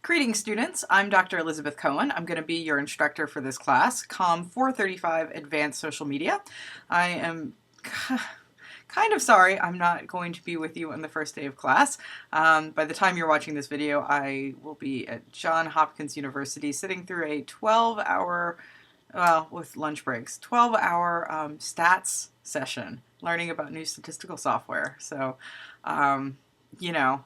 Greetings, students. I'm Dr. Elizabeth Cohen. I'm going to be your instructor for this class, Comm435 Advanced Social Media. I am kind of sorry I'm not going to be with you on the first day of class. By the time you're watching this video, I will be at Johns Hopkins University sitting through a 12-hour, well, with lunch breaks, 12-hour stats session, learning about new statistical software. So, you know,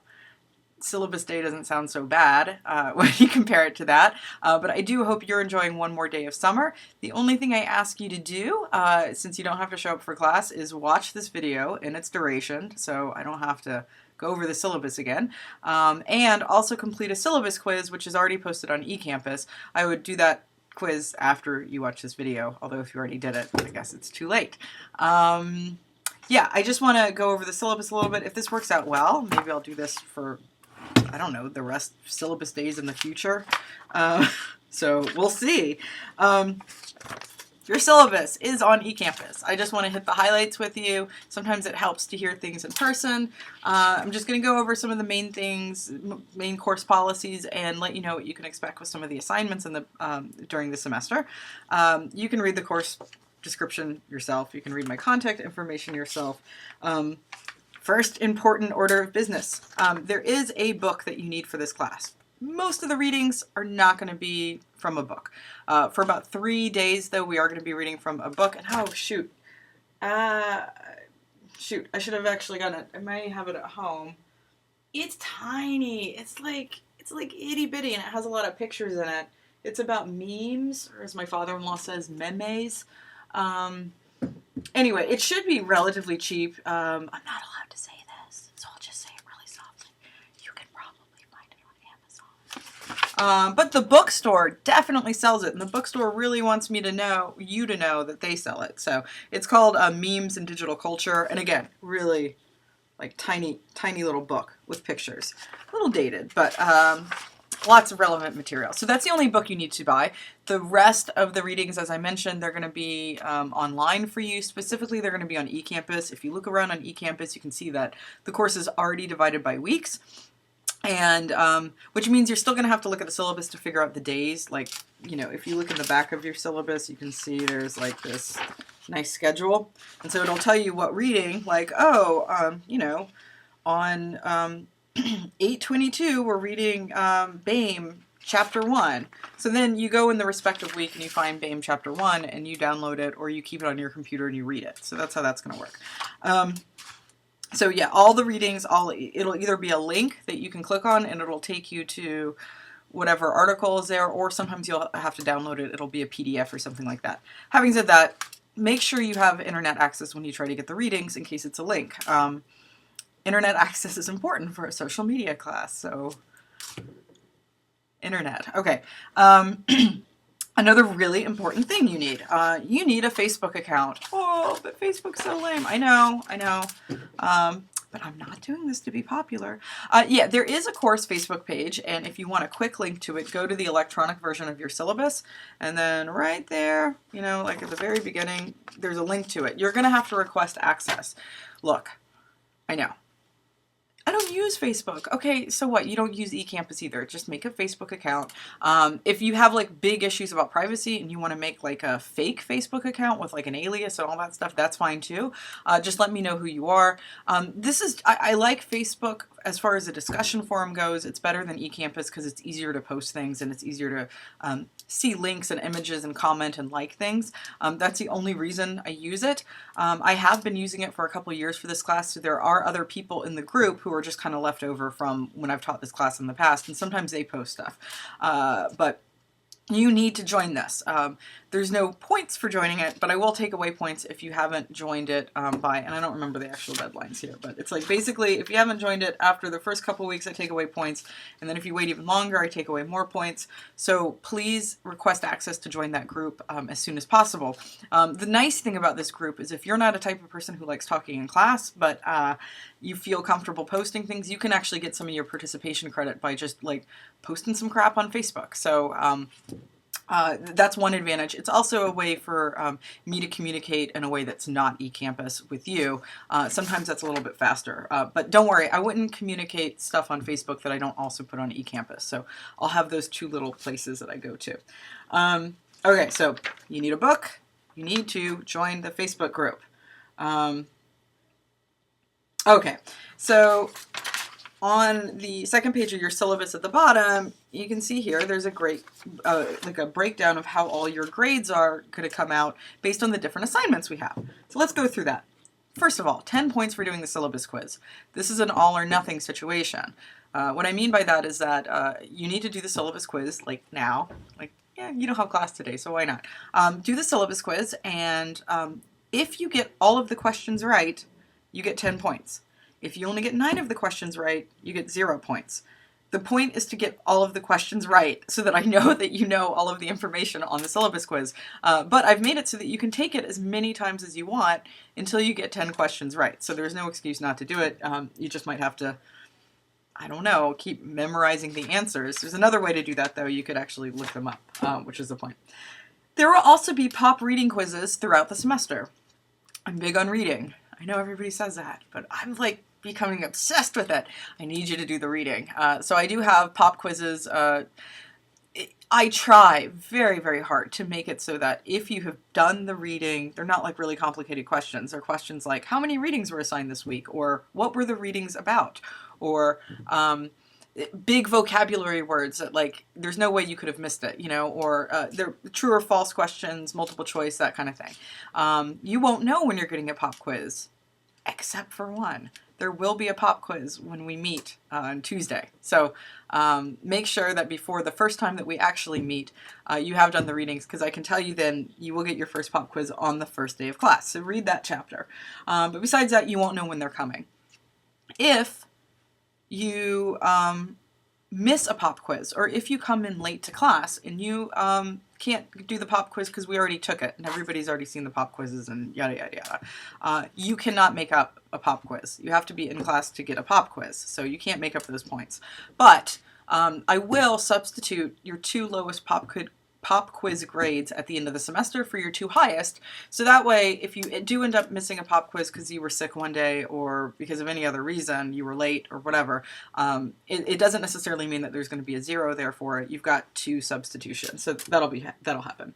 syllabus day doesn't sound so bad when you compare it to that, but I do hope you're enjoying one more day of summer. The only thing I ask you to do, since you don't have to show up for class, is watch this video in its duration, so I don't have to go over the syllabus again, and also complete a syllabus quiz, which is already posted on eCampus. I would do that quiz after you watch this video, although if you already did it, I guess it's too late. Yeah, I just want to go over the syllabus a little bit. If this works out well, maybe I'll do this for, I don't know, the rest of syllabus days in the future. So we'll see. Your syllabus is on eCampus. I just want to hit the highlights with you. Sometimes it helps to hear things in person. I'm just going to go over some of the main things, main course policies, and let you know what you can expect with some of the assignments in the during the semester. You can read the course description yourself. You can read my contact information yourself. First important order of business. There is a book that you need for this class. Most of the readings are not going to be from a book. For about 3 days, though, we are going to be reading from a book. And oh, shoot. I should have actually gotten it. I might have it at home. It's tiny. It's like itty bitty, and it has a lot of pictures in it. It's about memes, or as my father-in-law says, memes. Anyway, it should be relatively cheap. I'm not allowed to say this, so I'll just say it really softly. You can probably find it on Amazon. But the bookstore definitely sells it, and the bookstore really wants me to know, you to know that they sell it. So it's called Memes and Digital Culture, and again, really like tiny little book with pictures. A little dated, but lots of relevant material. So that's the only book you need to buy. The rest of the readings, as I mentioned, they're going to be online for you. Specifically, they're going to be on eCampus. If you look around on eCampus, you can see that the course is already divided by weeks, and which means you're still going to have to look at the syllabus to figure out the days. Like, you know, if you look in the back of your syllabus, you can see there's like this nice schedule, and so it'll tell you what reading, like, oh, you know, on 8/22, we're reading BAME Chapter 1. So then you go in the respective week and you find BAME Chapter 1 and you download it, or you keep it on your computer and you read it. So that's how that's going to work. So yeah, all the readings, it'll either be a link that you can click on and it'll take you to whatever article is there, or sometimes you'll have to download it. It'll be a PDF or something like that. Having said that, make sure you have internet access when you try to get the readings in case it's a link. Internet access is important for a social media class, so internet. Okay. Another really important thing you need a Facebook account. Oh, but Facebook's so lame. I know. But I'm not doing this to be popular. Yeah, there is a course Facebook page, and if you want a quick link to it, go to the electronic version of your syllabus, and then right there, you know, like at the very beginning, there's a link to it. You're going to have to request access. Look, I know. I don't use Facebook. Okay, so what? You don't use eCampus either. Just make a Facebook account. If you have like big issues about privacy and you want to make like a fake Facebook account with like an alias and all that stuff, that's fine too. Just let me know who you are. I like Facebook as far as the discussion forum goes. It's better than eCampus because it's easier to post things and it's easier to see links and images and comment and like things. That's the only reason I use it. I have been using it for a couple years for this class, so there are other people in the group who are just kind of left over from when I've taught this class in the past, and sometimes they post stuff. But you need to join this. There's no points for joining it, but I will take away points if you haven't joined it by, and I don't remember the actual deadlines here, but it's like basically if you haven't joined it after the first couple weeks, I take away points, and then if you wait even longer, I take away more points. So please request access to join that group as soon as possible. The nice thing about this group is if you're not a type of person who likes talking in class, but you feel comfortable posting things, you can actually get some of your participation credit by just like posting some crap on Facebook. So That's one advantage. It's also a way for me to communicate in a way that's not eCampus with you. Sometimes that's a little bit faster, but don't worry, I wouldn't communicate stuff on Facebook that I don't also put on eCampus. So I'll have those two little places that I go to. Okay, so you need a book. You need to join the Facebook group. Okay, so on the second page of your syllabus at the bottom, you can see here there's a great like a breakdown of how all your grades are going to come out based on the different assignments we have. So let's go through that. First of all, 10 points for doing the syllabus quiz. This is an all or nothing situation. What I mean by that is that you need to do the syllabus quiz like now. Like, yeah, you don't have class today, so why not? Do the syllabus quiz, and if you get all of the questions right, you get 10 points. If you only get 9 of the questions right, you get 0 points. The point is to get all of the questions right so that I know that you know all of the information on the syllabus quiz. But I've made it so that you can take it as many times as you want until you get 10 questions right. So there's no excuse not to do it. You just might have to, I don't know, keep memorizing the answers. There's another way to do that, though. You could actually look them up, which is the point. There will also be pop reading quizzes throughout the semester. I'm big on reading. I know everybody says that, but I'm like becoming obsessed with it. I need you to do the reading. So I do have pop quizzes. I try very, very hard to make it so that if you have done the reading, they're not like really complicated questions. They're questions like, how many readings were assigned this week? Or what were the readings about? Or big vocabulary words that like, there's no way you could have missed it, you know, or they're true or false questions, multiple choice, that kind of thing. You won't know when you're getting a pop quiz, except for one. There will be a pop quiz when we meet on Tuesday. So make sure that before the first time that we actually meet, you have done the readings, because I can tell you then you will get your first pop quiz on the first day of class. So read that chapter. But besides that, you won't know when they're coming. If you miss a pop quiz, or if you come in late to class and you can't do the pop quiz because we already took it and everybody's already seen the pop quizzes and yada yada yada, you cannot make up a pop quiz. You have to be in class to get a pop quiz, so you can't make up those points. But I will substitute your 2 lowest pop quiz grades at the end of the semester for your 2 highest. So that way, if you do end up missing a pop quiz because you were sick one day or because of any other reason, you were late or whatever, it doesn't necessarily mean that there's going to be a 0 there for it. You've got 2 substitutions. So that'll happen.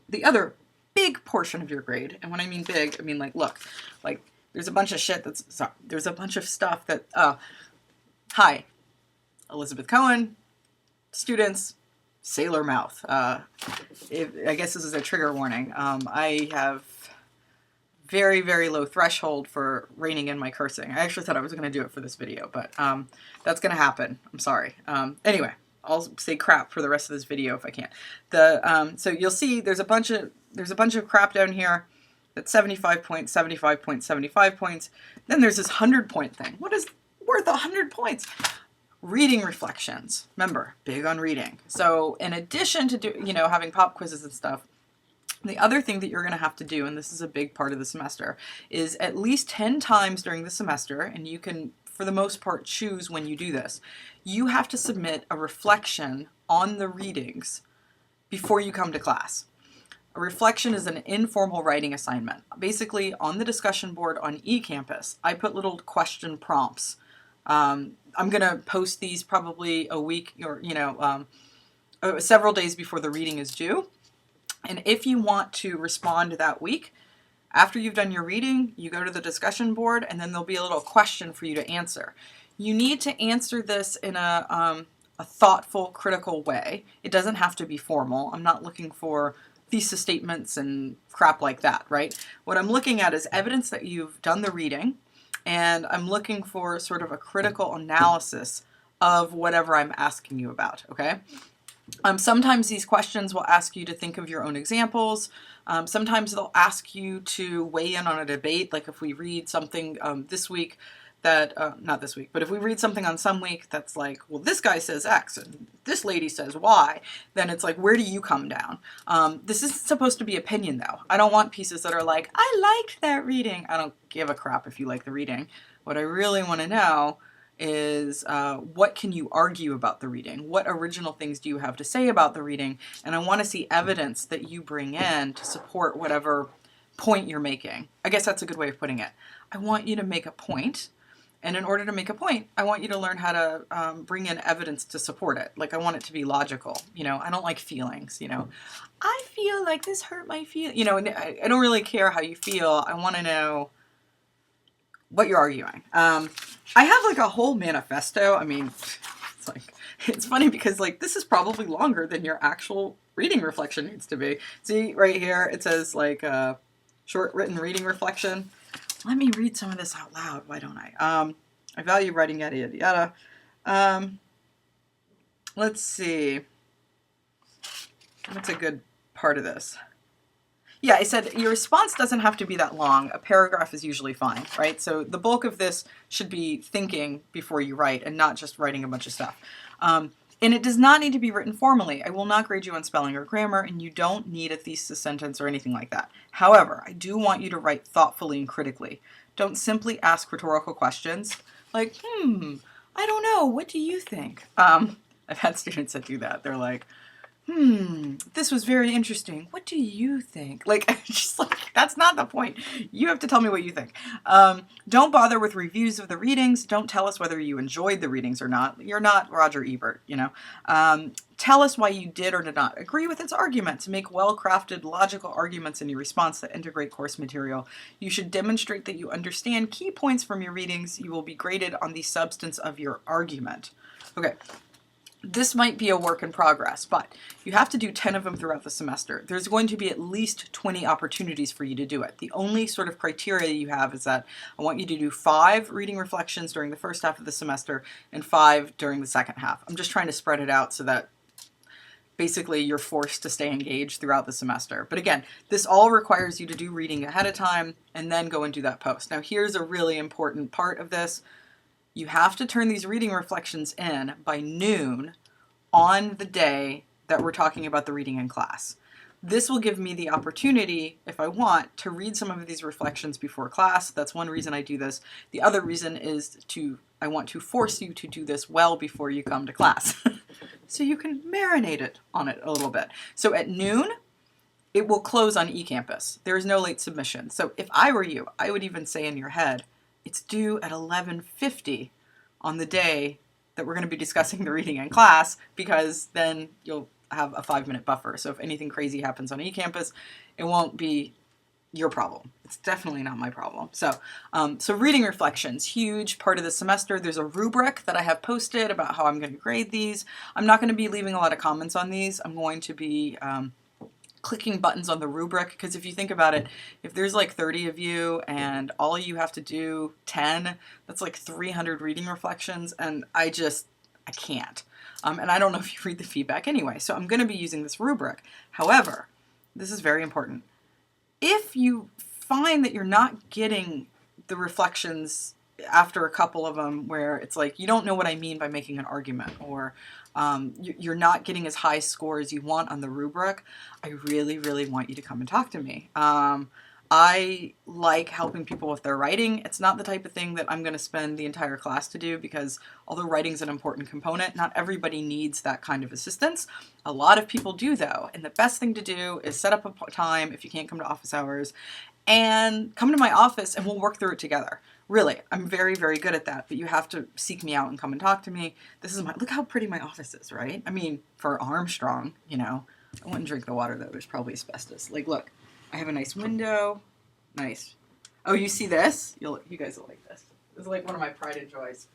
The other big portion of your grade, and when I mean big, I mean like, look, like there's a bunch of shit there's a bunch of stuff that, hi, Elizabeth Cohen, students, sailor mouth. I guess this is a trigger warning. I have very, very low threshold for reining in my cursing. I actually thought I was going to do it for this video, but that's going to happen. I'm sorry. Anyway, I'll say crap for the rest of this video if I can. So you'll see there's a bunch of crap down here. That's 75 points, 75 points, 75 points. Then there's this 100-point thing. What is worth 100 points? Reading reflections. Remember, big on reading. So in addition to having pop quizzes and stuff, the other thing that you're going to have to do, and this is a big part of the semester, is at least 10 times during the semester, and you can, for the most part, choose when you do this, you have to submit a reflection on the readings before you come to class. A reflection is an informal writing assignment. Basically, on the discussion board on eCampus, I put little question prompts. I'm going to post these probably a week or, several days before the reading is due. And if you want to respond that week, after you've done your reading, you go to the discussion board and then there'll be a little question for you to answer. You need to answer this in a thoughtful, critical way. It doesn't have to be formal. I'm not looking for thesis statements and crap like that, right? What I'm looking at is evidence that you've done the reading, and I'm looking for sort of a critical analysis of whatever I'm asking you about, okay? Sometimes these questions will ask you to think of your own examples. Sometimes they'll ask you to weigh in on a debate, like if we read something this week that, not this week, but if we read something on some week that's like, well, this guy says X and this lady says Y, then it's like, where do you come down? This isn't supposed to be opinion, though. I don't want pieces that are like, I liked that reading. I don't give a crap if you like the reading. What I really want to know is what can you argue about the reading? What original things do you have to say about the reading? And I want to see evidence that you bring in to support whatever point you're making. I guess that's a good way of putting it. I want you to make a point, and in order to make a point, I want you to learn how to bring in evidence to support it. Like, I want it to be logical. You know, I don't like feelings, you know. I feel like this hurt my feelings. You know, and I don't really care how you feel. I want to know what you're arguing. I have like a whole manifesto. I mean, it's like, it's funny because like this is probably longer than your actual reading reflection needs to be. See right here, it says like short written reading reflection. Let me read some of this out loud. Why don't I? I value writing, yada, yada, yada. Let's see. What's a good part of this? Yeah, I said your response doesn't have to be that long. A paragraph is usually fine, right? So the bulk of this should be thinking before you write and not just writing a bunch of stuff. And it does not need to be written formally. I will not grade you on spelling or grammar, and you don't need a thesis sentence or anything like that. However, I do want you to write thoughtfully and critically. Don't simply ask rhetorical questions like, I don't know, what do you think? I've had students that do that. They're like, this was very interesting. What do you think? Like, just like, that's not the point. You have to tell me what you think. Don't bother with reviews of the readings. Don't tell us whether you enjoyed the readings or not. You're not Roger Ebert, you know. Tell us why you did or did not agree with its arguments. Make well-crafted, logical arguments in your response that integrate course material. You should demonstrate that you understand key points from your readings. You will be graded on the substance of your argument. Okay. This might be a work in progress, but you have to do 10 of them throughout the semester. There's going to be at least 20 opportunities for you to do it. The only sort of criteria you have is that I want you to do 5 reading reflections during the first half of the semester and 5 during the second half. I'm just trying to spread it out so that basically you're forced to stay engaged throughout the semester. But again, this all requires you to do reading ahead of time and then go and do that post. Now here's a really important part of this. You have to turn these reading reflections in by noon on the day that we're talking about the reading in class. This will give me the opportunity, if I want, to read some of these reflections before class. That's one reason I do this. The other reason is I want to force you to do this well before you come to class. So you can marinate it on it a little bit. So at noon, it will close on eCampus. There is no late submission. So if I were you, I would even say in your head, it's due at 11:50 on the day that we're going to be discussing the reading in class, because then you'll have a 5-minute buffer. So if anything crazy happens on eCampus, it won't be your problem. It's definitely not my problem. So, so reading reflections, huge part of the semester. There's a rubric that I have posted about how I'm going to grade these. I'm not going to be leaving a lot of comments on these. I'm going to be clicking buttons on the rubric, because if you think about it, if there's like 30 of you and all you have to do 10, that's like 300 reading reflections, and I can't. And I don't know if you read the feedback anyway, so I'm going to be using this rubric. However, this is very important. If you find that you're not getting the reflections after a couple of them where it's like, you don't know what I mean by making an argument, or you're not getting as high score as you want on the rubric, I really, really want you to come and talk to me. I like helping people with their writing. It's not the type of thing that I'm going to spend the entire class to do, because although writing's an important component, not everybody needs that kind of assistance. A lot of people do though, and the best thing to do is set up a time, if you can't come to office hours, and come to my office and we'll work through it together. Really, I'm very, very good at that, but you have to seek me out and come and talk to me. This is look how pretty my office is, right? I mean, for Armstrong, you know. I wouldn't drink the water though, there's probably asbestos. Like, look, I have a nice window, nice. Oh, you see this? You guys will like this. This is like one of my pride and joys.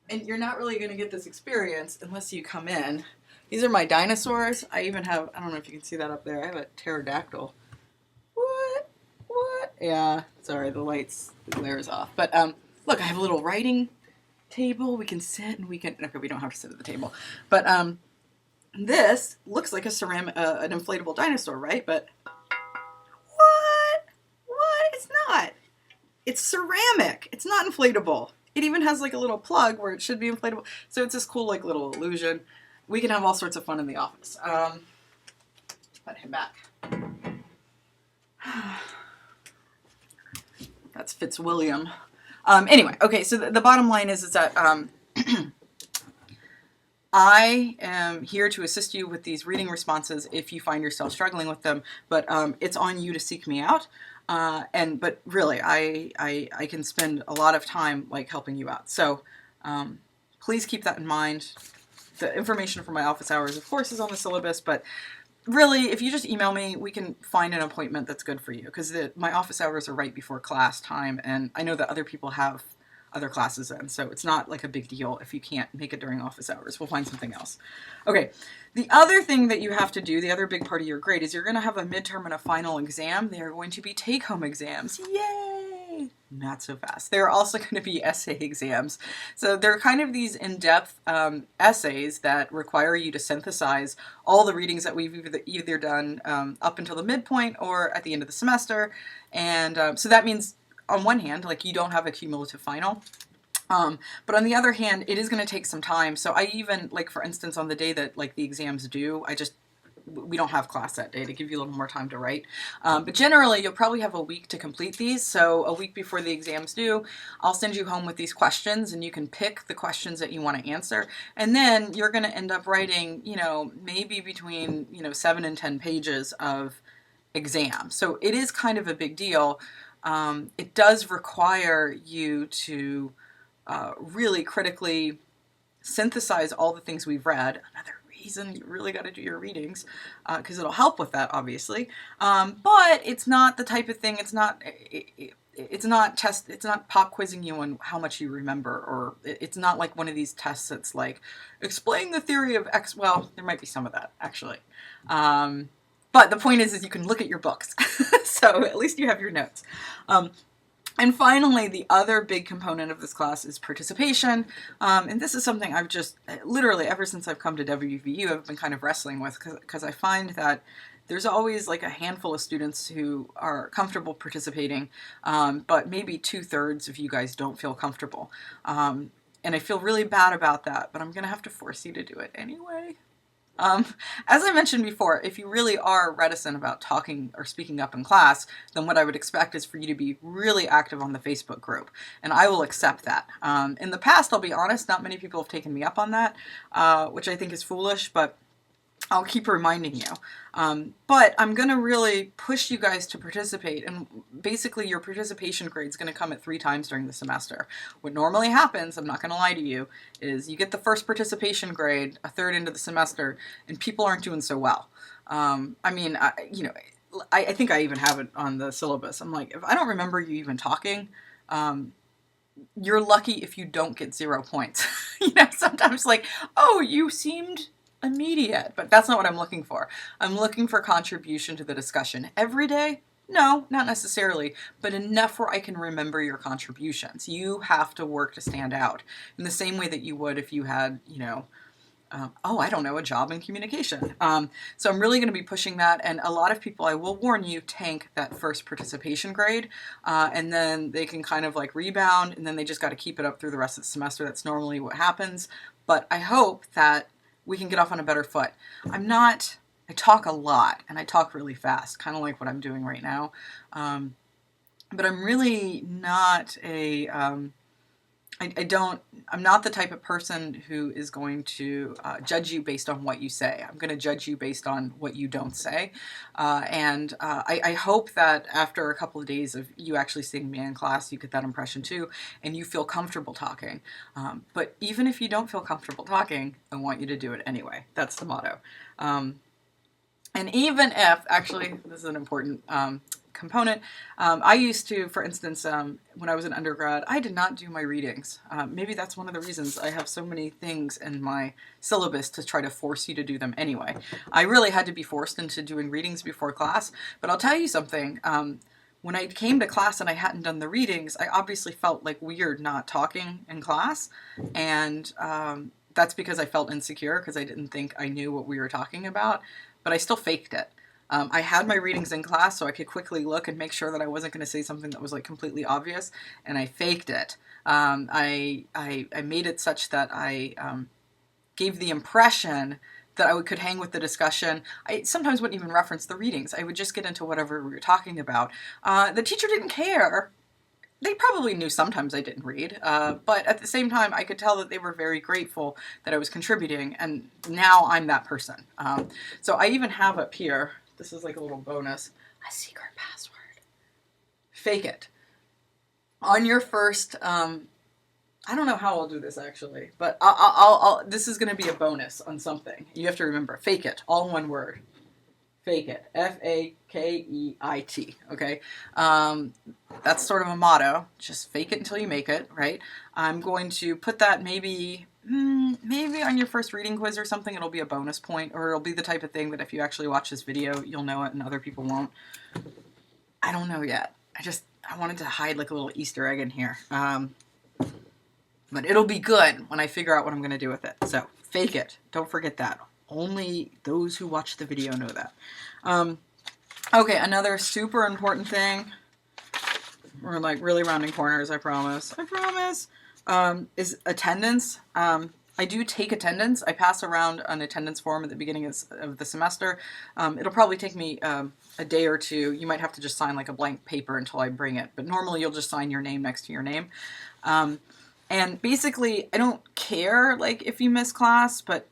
And you're not really gonna get this experience unless you come in. These are my dinosaurs. I even have, I don't know if you can see that up there, I have a pterodactyl. What? Yeah, sorry, the glare is off. But look, I have a little writing table. We can sit and okay, we don't have to sit at the table. But this looks like an inflatable dinosaur, right? But what? It's not. It's ceramic. It's not inflatable. It even has like a little plug where it should be inflatable. So it's this cool like little illusion. We can have all sorts of fun in the office. Put him back. That's Fitzwilliam. Anyway, okay, so the bottom line is that I am here to assist you with these reading responses if you find yourself struggling with them, but it's on you to seek me out. But really, I can spend a lot of time like helping you out. So please keep that in mind. The information for my office hours, of course, is on the syllabus, but really, if you just email me, we can find an appointment that's good for you, because my office hours are right before class time, and I know that other people have other classes in, so it's not like a big deal if you can't make it during office hours. We'll find something else. Okay, the other thing that you have to do, the other big part of your grade, is you're going to have a midterm and a final exam. They are going to be take-home exams. Yay! Not so fast. They're also going to be essay exams. So they're kind of these in-depth essays that require you to synthesize all the readings that we've either done up until the midpoint or at the end of the semester. And so that means, on one hand, like, you don't have a cumulative final. But on the other hand, it is going to take some time. So I even, like, for instance, on the day that like the exams due, we don't have class that day to give you a little more time to write. But generally, you'll probably have a week to complete these. So a week before the exams due, I'll send you home with these questions, and you can pick the questions that you want to answer. And then you're going to end up writing, maybe between, 7 and 10 pages of exam. So it is kind of a big deal. It does require you to really critically synthesize all the things we've read. Another reason you really got to do your readings, because it'll help with that, obviously. But it's not the type of thing. It's not pop quizzing you on how much you remember, or it's not like one of these tests that's like, explain the theory of X. Well, there might be some of that, actually. But the point is you can look at your books. So at least you have your notes. And finally, the other big component of this class is participation. And this is something I've just, literally, ever since I've come to WVU, I've been kind of wrestling with, because I find that there's always like a handful of students who are comfortable participating, but maybe 2/3 of you guys don't feel comfortable. And I feel really bad about that, but I'm going to have to force you to do it anyway. As I mentioned before, if you really are reticent about talking or speaking up in class, then what I would expect is for you to be really active on the Facebook group, and I will accept that. In the past, I'll be honest, not many people have taken me up on that, which I think is foolish, but I'll keep reminding you. But I'm going to really push you guys to participate, and basically your participation grade is going to come at 3 times during the semester. What normally happens, I'm not going to lie to you, is you get the first participation grade a third into the semester, and people aren't doing so well. I think I even have it on the syllabus. I'm like, if I don't remember you even talking, you're lucky if you don't get 0 points. Sometimes like, oh, you seemed immediate, but that's not what I'm looking for. I'm looking for contribution to the discussion. Every day? No, not necessarily, but enough where I can remember your contributions. You have to work to stand out in the same way that you would if you had, a job in communication. So I'm really going to be pushing that, and a lot of people, I will warn you, tank that first participation grade, and then they can kind of like rebound, and then they just got to keep it up through the rest of the semester. That's normally what happens, but I hope that we can get off on a better foot. I talk a lot, and I talk really fast, kind of like what I'm doing right now. But I'm really not I'm not the type of person who is going to judge you based on what you say. I'm going to judge you based on what you don't say. I hope that after a couple of days of you actually seeing me in class, you get that impression too, and you feel comfortable talking. But even if you don't feel comfortable talking, I want you to do it anyway. That's the motto. And even if, actually, this is an important component. I used to, for instance, when I was an undergrad, I did not do my readings. Maybe that's one of the reasons I have so many things in my syllabus to try to force you to do them anyway. I really had to be forced into doing readings before class, but I'll tell you something. When I came to class and I hadn't done the readings, I obviously felt like weird not talking in class, and that's because I felt insecure because I didn't think I knew what we were talking about, but I still faked it. I had my readings in class so I could quickly look and make sure that I wasn't going to say something that was like completely obvious, and I faked it. I made it such that I gave the impression that I could hang with the discussion. I sometimes wouldn't even reference the readings. I would just get into whatever we were talking about. The teacher didn't care. they probably knew sometimes I didn't read, but at the same time, I could tell that they were very grateful that I was contributing, and now I'm that person. So I even have up here, this is like a little bonus, a secret password. Fake it. On your first, I don't know how I'll do this actually, but this is going to be a bonus on something. You have to remember, fake it, all in one word. Fake it. F-A-K-E-I-T. Okay? That's sort of a motto. Just fake it until you make it, right? I'm going to put that maybe on your first reading quiz or something. It'll be a bonus point, or it'll be the type of thing that if you actually watch this video, you'll know it and other people won't. I don't know yet. I wanted to hide like a little Easter egg in here. But it'll be good when I figure out what I'm going to do with it. So, fake it. Don't forget that. Only those who watch the video know that. Okay, another super important thing. We're like really rounding corners, I promise. I promise. Is attendance. I do take attendance. I pass around an attendance form at the beginning of the semester. It'll probably take me a day or two. You might have to just sign like a blank paper until I bring it. But normally you'll just sign your name next to your name. And basically, I don't care like if you miss class, but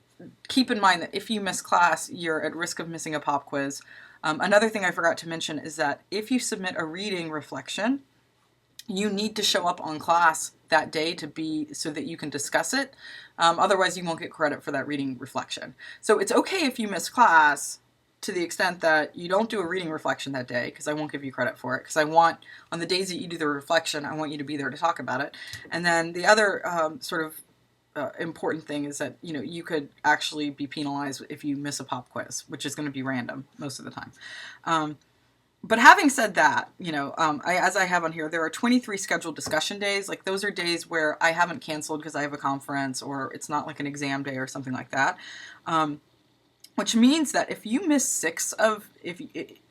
keep in mind that if you miss class, you're at risk of missing a pop quiz. Another thing I forgot to mention is that if you submit a reading reflection, you need to show up on class that day so that you can discuss it. Otherwise, you won't get credit for that reading reflection. So it's okay if you miss class to the extent that you don't do a reading reflection that day, because I won't give you credit for it, because I want, on the days that you do the reflection, I want you to be there to talk about it. And then the other sort of important thing is that, you could actually be penalized if you miss a pop quiz, which is going to be random most of the time. But having said that, as I have on here, there are 23 scheduled discussion days. Like those are days where I haven't canceled because I have a conference or it's not like an exam day or something like that. Which means that if you miss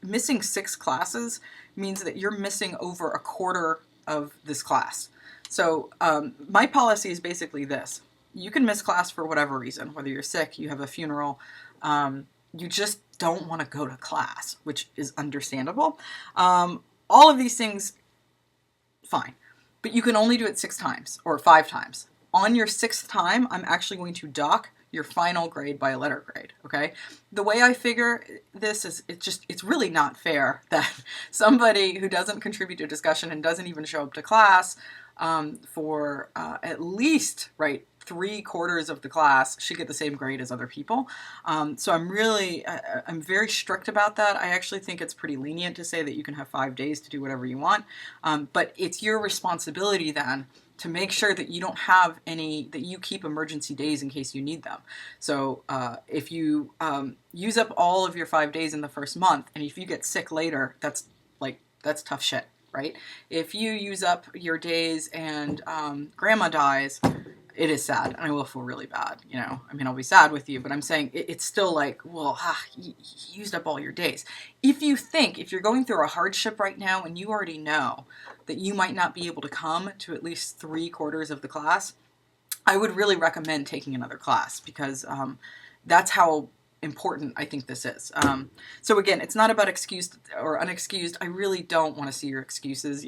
missing 6 classes means that you're missing over a quarter of this class. So my policy is basically this. You can miss class for whatever reason, whether you're sick, you have a funeral, you just don't want to go to class, which is understandable. All of these things, fine. But you can only do it 6 times or 5 times. On your 6th time, I'm actually going to dock your final grade by a letter grade, okay? The way I figure this is it's really not fair that somebody who doesn't contribute to discussion and doesn't even show up to class for at least, 3/4 of the class should get the same grade as other people. So I'm very strict about that. I actually think it's pretty lenient to say that you can have 5 days to do whatever you want. But it's your responsibility then to make sure that you don't have that you keep emergency days in case you need them. So if you use up all of your 5 days in the first month, and if you get sick later, that's tough shit, right? If you use up your days and grandma dies, it is sad, and I will feel really bad, I'll be sad with you, but I'm saying it's still like, well, you used up all your days. If you're going through a hardship right now and you already know that you might not be able to come to at least 3/4 of the class, I would really recommend taking another class, because that's how important I think this is. So again, it's not about excused or unexcused. I really don't want to see your excuses,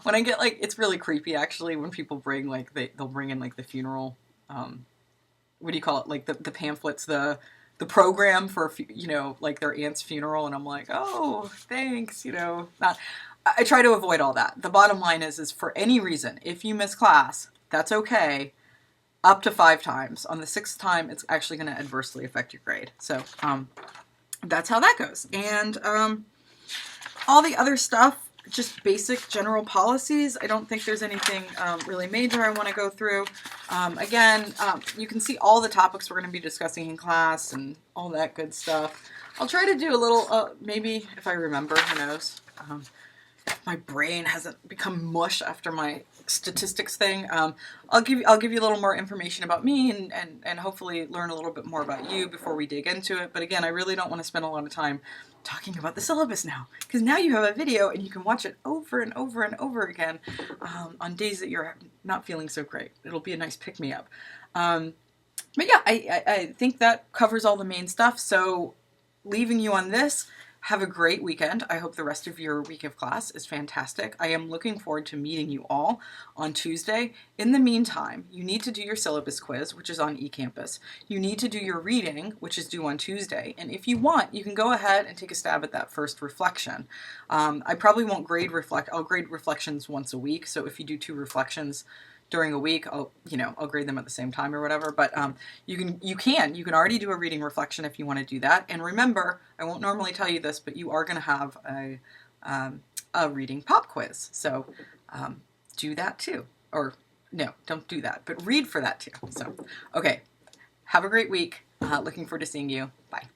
when I get it's really creepy actually when people bring they'll bring in the funeral, what do you call it? The pamphlets, the program for, their aunt's funeral, and I'm like, oh, thanks, I try to avoid all that. The bottom line is for any reason, if you miss class, that's okay. Up to 5 times. On the 6th time, it's actually going to adversely affect your grade. So that's how that goes. And all the other stuff, just basic general policies. I don't think there's anything really major I want to go through. Again, you can see all the topics we're going to be discussing in class and all that good stuff. I'll try to do a little, maybe if I remember, who knows. My brain hasn't become mush after my statistics thing. I'll give you a little more information about me and hopefully learn a little bit more about you before we dig into it. But again, I really don't want to spend a lot of time talking about the syllabus now, because now you have a video and you can watch it over and over and over again on days that you're not feeling so great. It'll be a nice pick-me-up. But yeah, I think that covers all the main stuff. So leaving you on this, Have a great weekend. I hope the rest of your week of class is fantastic. I am looking forward to meeting you all on Tuesday. In the meantime, you need to do your syllabus quiz, which is on eCampus. You need to do your reading, which is due on Tuesday. And if you want, you can go ahead and take a stab at that first reflection. I probably won't I'll grade reflections once a week. So if you do 2 reflections during a week, I'll grade them at the same time or whatever. But you can already do a reading reflection if you want to do that. And remember, I won't normally tell you this, but you are going to have a reading pop quiz. So do that too. Or no, don't do that, but read for that too. So, okay, have a great week. Looking forward to seeing you. Bye.